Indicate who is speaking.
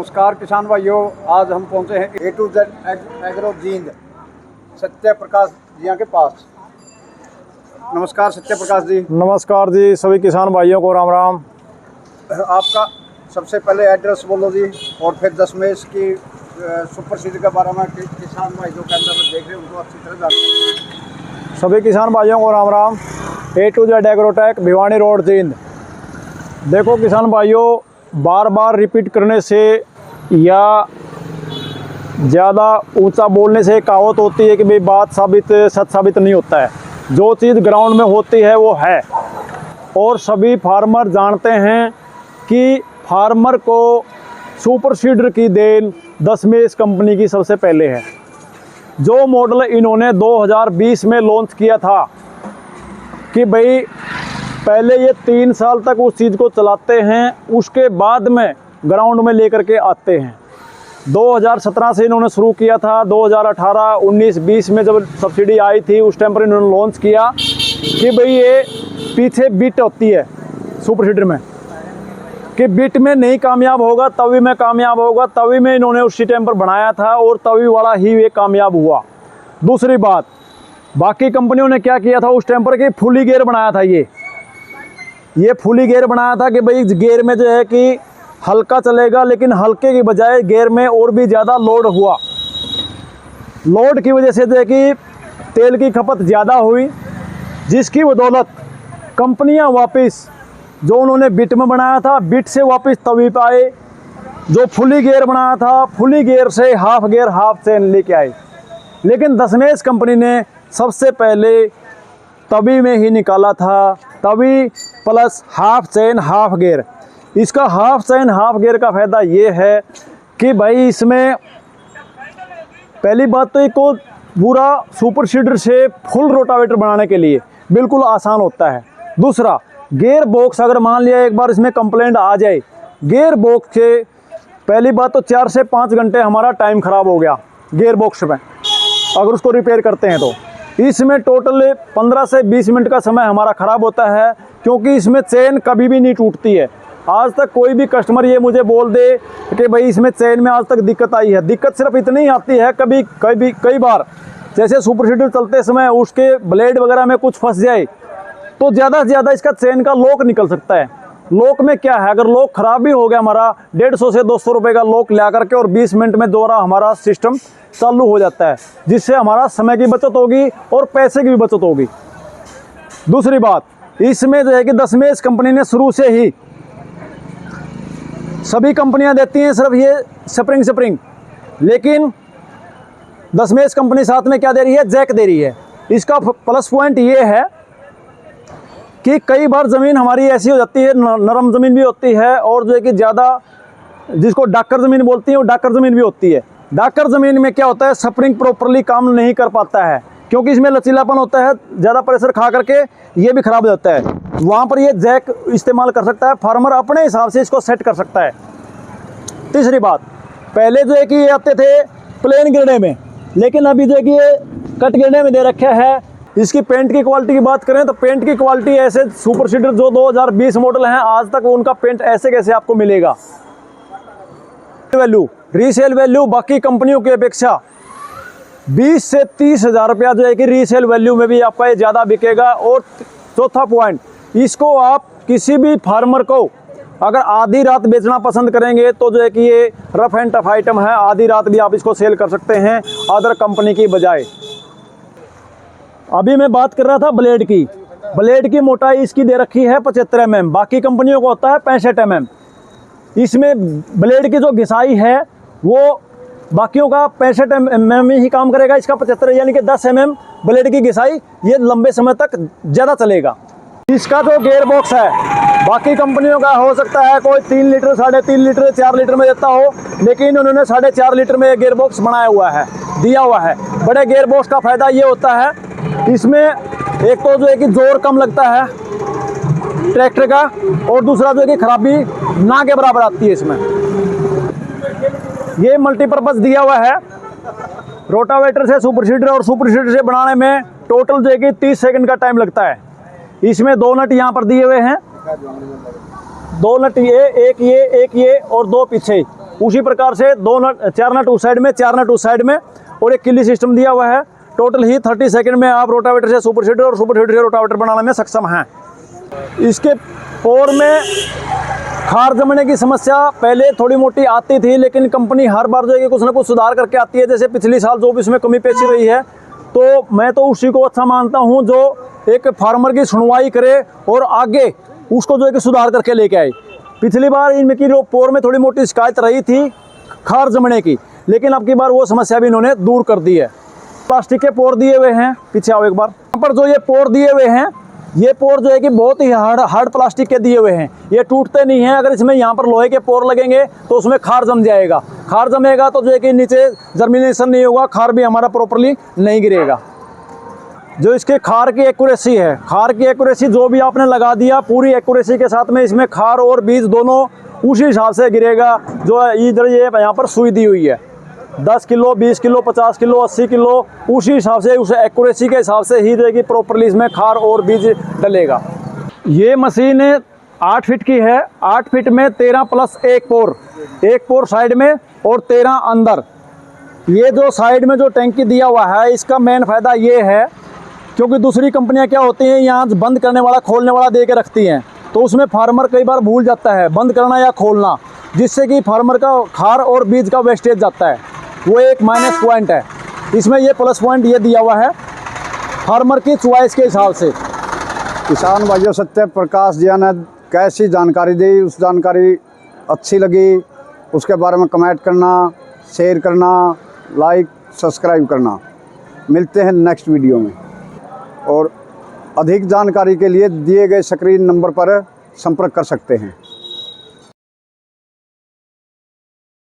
Speaker 1: नमस्कार किसान भाइयों, आज हम पहुंचे हैं A to Z agro Jind Satya Prakash ji के पास। नमस्कार सत्य प्रकाश जी।
Speaker 2: नमस्कार जी, सभी किसान भाइयों को राम राम।
Speaker 1: आपका सबसे पहले एड्रेस बोलो जी, और फिर दशमेश की सुपर सीड के बारे में किसान भाई जो कैमरा में देख रहे हैं उनको अच्छी तरह जानते।
Speaker 2: सभी किसान भाइयों को Ram Ram. A to Z agrotech Bhiwani road Jind. देखो किसान भाइयों, बार बार रिपीट करने से या ज़्यादा ऊंचा बोलने से कहावत होती है कि भाई बात सच साबित नहीं होता है। जो चीज़ ग्राउंड में होती है वो है, और सभी फार्मर जानते हैं कि फार्मर को सुपर सीडर की देन दशमेश कंपनी की सबसे पहले है। जो मॉडल इन्होंने 2020 में लॉन्च किया था कि भाई पहले ये 3 साल तक उस चीज़ को चलाते हैं, उसके बाद में ग्राउंड में लेकर के आते हैं। 2017 से इन्होंने शुरू किया था। 2018, 19, 20 में जब सब्सिडी आई थी उस टाइम पर इन्होंने लॉन्च किया कि भाई ये पीछे बिट होती है सुपर सीडर में, कि बिट में नहीं कामयाब होगा तभी में कामयाब होगा, तभी में इन्होंने उसी टाइम पर बनाया था और तभी वाला ही ये कामयाब हुआ। दूसरी बात, बाकी कंपनियों ने क्या किया था उस टाइम पर कि फुली गियर बनाया था। ये फुली गियर बनाया था कि भाई गियर में जो है कि हल्का चलेगा, लेकिन हल्के की बजाय गियर में और भी ज़्यादा लोड हुआ। लोड की वजह से जो है कि तेल की खपत ज़्यादा हुई, जिसकी बदौलत कंपनियां वापस जो उन्होंने बिट में बनाया था बिट से वापस तवी पे आए। जो फुली गियर बनाया था फुली गियर से हाफ गियर हाफ चेन लेके आए। लेकिन दशमेश कंपनी ने सबसे पहले तवी में ही निकाला था, Tawi plus half chain half gear. इसका हाफ चेन हाफ गियर का फ़ायदा ये है कि भाई इसमें पहली बात तो एक को पूरा सुपर सीडर से फुल रोटावेटर बनाने के लिए बिल्कुल आसान होता है। दूसरा, गियर बॉक्स अगर मान लिया एक बार इसमें कंप्लेंट आ जाए, गियर बॉक्स से पहली बात तो 4 से 5 घंटे हमारा टाइम ख़राब हो गया गियर बॉक्स में अगर उसको रिपेयर करते हैं तो। इसमें टोटल 15 से 20 मिनट का समय हमारा ख़राब होता है, क्योंकि इसमें चेन कभी भी नहीं टूटती है। आज तक कोई भी कस्टमर ये मुझे बोल दे कि भाई इसमें चेन में आज तक दिक्कत आई है, दिक्कत सिर्फ इतनी ही आती है कई बार जैसे सुपर सीडर चलते समय उसके ब्लेड वगैरह में कुछ फंस जाए तो ज़्यादा से ज़्यादा इसका चेन का लॉक निकल सकता है। लॉक में क्या है, अगर लॉक ख़राब भी हो गया हमारा 150 से 200 रुपये का लॉक ला करके और 20 मिनट में दोबारा हमारा सिस्टम चालू हो जाता है, जिससे हमारा समय की बचत होगी और पैसे की भी बचत होगी। दूसरी बात, इसमें जो है कि दशमेश कंपनी ने शुरू से ही, सभी कंपनियां देती हैं सिर्फ ये स्प्रिंग, लेकिन दशमेश कंपनी साथ में क्या दे रही है, जैक दे रही है। इसका प्लस पॉइंट ये है कि कई बार ज़मीन हमारी ऐसी हो जाती है, नरम ज़मीन भी होती है और जो है कि ज़्यादा जिसको डाकर ज़मीन बोलती है वो डाकर ज़मीन भी होती है। डाकर ज़मीन में क्या होता है, स्प्रिंग प्रॉपरली काम नहीं कर पाता है, क्योंकि इसमें लचीलापन होता है, ज़्यादा प्रेशर खा करके ये भी ख़राब हो जाता है। वहाँ पर ये जैक इस्तेमाल कर सकता है, फार्मर अपने हिसाब से इसको सेट कर सकता है। तीसरी बात, पहले जो है कि ये आते थे प्लेन गिरने में, लेकिन अभी जो है कि ये कट गिरने में दे रखे है। इसकी पेंट की क्वालिटी की बात करें तो पेंट की क्वालिटी ऐसे सुपर सीडर जो 2020 मॉडल हैं आज तक उनका पेंट ऐसे कैसे आपको मिलेगा। वैल्यू, रीसेल वैल्यू बाकी कंपनियों की अपेक्षा 20 से 30 हज़ार रुपया जो है कि रीसेल वैल्यू में भी आपका ये ज़्यादा बिकेगा। और चौथा पॉइंट, इसको आप किसी भी फार्मर को अगर आधी रात बेचना पसंद करेंगे तो जो है कि ये रफ एंड टफ आइटम है, आधी रात भी आप इसको सेल कर सकते हैं अदर कंपनी की बजाय। अभी मैं बात कर रहा था ब्लेड की। ब्लेड की मोटाई इसकी दे रखी है 75 mm, बाकी कंपनियों को होता है 65 mm। इसमें ब्लेड की जो घिसाई है वो बाकियों का 65 mm ही काम करेगा, इसका 75 यानी कि 10 mm ब्लेड की घिसाई, ये लंबे समय तक ज़्यादा चलेगा। इसका जो गियर बॉक्स है बाकी कंपनियों का हो सकता है कोई 3 लीटर, 3.5 लीटर, 4 लीटर में देता हो, लेकिन उन्होंने 4.5 लीटर में गियर बॉक्स बनाया हुआ है, दिया हुआ है। बड़े गियर बॉक्स का फ़ायदा ये होता है, इसमें एक तो जो है कि जोर कम लगता है ट्रैक्टर का, और दूसरा जो है कि खराबी ना के बराबर आती है। इसमें ये मल्टीपर्पज़ दिया हुआ है। रोटावेटर से सुपर सीडर और सुपर सीडर से बनाने में टोटल जो है कि 30 सेकंड का टाइम लगता है। इसमें 2 नट यहाँ पर दिए हुए हैं, 2 नट ये एक ये और 2 पीछे, उसी प्रकार से 2 नट 4 नट उस साइड में, 4 नट उस साइड में और एक किली सिस्टम दिया हुआ है। टोटल ही 30 सेकंड में आप रोटावेटर से सुपर सीडर और सुपर सीडर से रोटावेटर बनाने में सक्षम हैं। इसके पोर में खार जमने की समस्या पहले थोड़ी मोटी आती थी, लेकिन कंपनी हर बार जो है कि कुछ ना कुछ सुधार करके आती है। जैसे पिछली साल जो भी इसमें कमी पेशी रही है, तो मैं तो उसी को अच्छा मानता हूं जो एक फार्मर की सुनवाई करे और आगे उसको जो है कि सुधार करके लेके आए। पिछली बार इनकी जो पोर में थोड़ी मोटी शिकायत रही थी खार जमने की, लेकिन अब की बार वो समस्या भी इन्होंने दूर कर दी है। प्लास्टिक के पोर दिए हुए हैं, पीछे आओ एक बार। यहाँ पर जो ये पोर दिए हुए हैं, ये पोर जो है कि बहुत ही हार्ड प्लास्टिक के दिए हुए हैं, ये टूटते नहीं हैं। अगर इसमें यहाँ पर लोहे के पोर लगेंगे तो उसमें खार जम जाएगा। खार जमेगा तो जो है कि नीचे जर्मिनेशन नहीं होगा, खार भी हमारा प्रॉपरली नहीं गिरेगा। जो इसके खार की एक्यूरेसी है, खार की एक्यूरेसी जो भी आपने लगा दिया पूरी एक्यूरेसी के साथ में इसमें खार और बीज दोनों उसी हिसाब से गिरेगा। जो इधर ये यहाँ पर सुई दी हुई है 10 किलो, 20 किलो, 50 किलो, 80 किलो, उसी हिसाब से उस एक्यूरेसी के हिसाब से ही रहेगी प्रॉपरली इसमें खार और बीज डलेगा। ये मशीन 8 फीट की है। 8 फीट में 13 प्लस एक पोर साइड में और 13 अंदर। ये जो साइड में जो टैंकी दिया हुआ है, इसका मेन फ़ायदा ये है क्योंकि दूसरी कंपनियां क्या होती हैं, यहाँ बंद करने वाला खोलने वाला दे के रखती हैं, तो उसमें फार्मर कई बार भूल जाता है बंद करना या खोलना, जिससे कि फार्मर का खार और बीज का वेस्टेज जाता है। वो एक माइनस पॉइंट है। इसमें ये प्लस पॉइंट ये दिया हुआ है फार्मर की चॉइस के हिसाब से।
Speaker 1: किसान भाइयों, सत्य प्रकाश जी ने कैसी जानकारी दी, उस जानकारी अच्छी लगी उसके बारे में कमेंट करना, शेयर करना, लाइक सब्सक्राइब करना। मिलते हैं नेक्स्ट वीडियो में और अधिक जानकारी के लिए दिए गए स्क्रीन नंबर पर संपर्क कर सकते हैं।